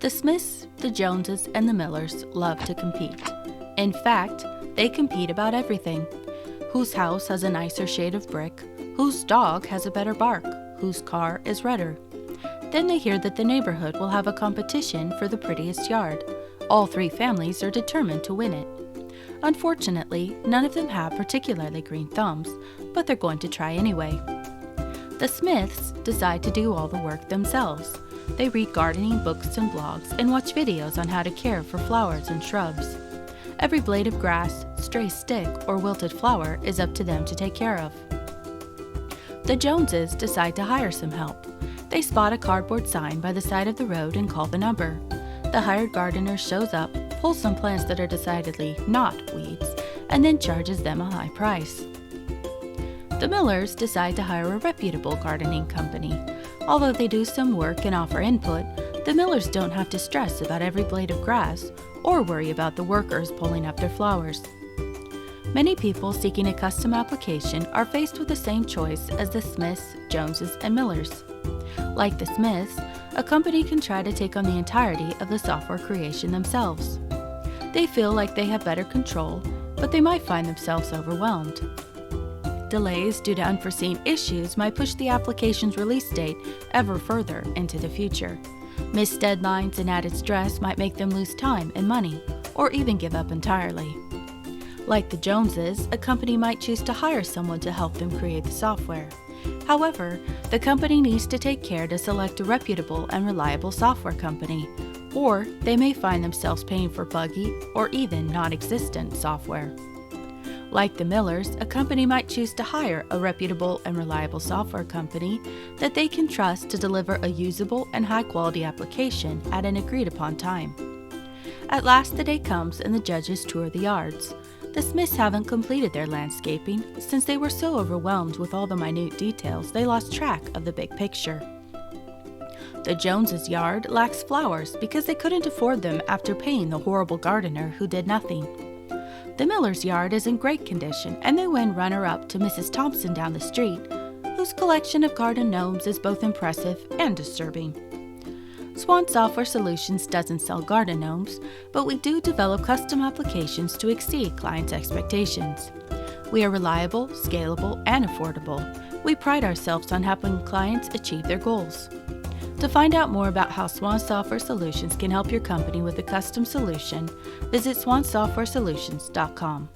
The Smiths, the Joneses, and the Millers love to compete. In fact, they compete about everything. Whose house has a nicer shade of brick? Whose dog has a better bark? Whose car is redder? Then they hear that the neighborhood will have a competition for the prettiest yard. All three families are determined to win it. Unfortunately, none of them have particularly green thumbs, but they're going to try anyway. The Smiths decide to do all the work themselves. They read gardening books and blogs and watch videos on how to care for flowers and shrubs. Every blade of grass, stray stick, or wilted flower is up to them to take care of. The Joneses decide to hire some help. They spot a cardboard sign by the side of the road and call the number. The hired gardener shows up, pulls some plants that are decidedly not weeds, and then charges them a high price. The Millers decide to hire a reputable gardening company. Although they do some work and offer input, the Millers don't have to stress about every blade of grass or worry about the workers pulling up their flowers. Many people seeking a custom application are faced with the same choice as the Smiths, Joneses, and Millers. Like the Smiths, a company can try to take on the entirety of the software creation themselves. They feel like they have better control, but they might find themselves overwhelmed. Delays due to unforeseen issues might push the application's release date ever further into the future. Missed deadlines and added stress might make them lose time and money, or even give up entirely. Like the Joneses, a company might choose to hire someone to help them create the software. However, the company needs to take care to select a reputable and reliable software company, or they may find themselves paying for buggy or even non-existent software. Like the Millers, a company might choose to hire a reputable and reliable software company that they can trust to deliver a usable and high-quality application at an agreed-upon time. At last the day comes and the judges tour the yards. The Smiths haven't completed their landscaping since they were so overwhelmed with all the minute details they lost track of the big picture. The Joneses' yard lacks flowers because they couldn't afford them after paying the horrible gardener who did nothing. The Millers' yard is in great condition, and they win runner-up to Mrs. Thompson down the street, whose collection of garden gnomes is both impressive and disturbing. Swan Software Solutions doesn't sell garden gnomes, but we do develop custom applications to exceed clients' expectations. We are reliable, scalable, and affordable. We pride ourselves on helping clients achieve their goals. To find out more about how Swan Software Solutions can help your company with a custom solution, visit swansoftwaresolutions.com.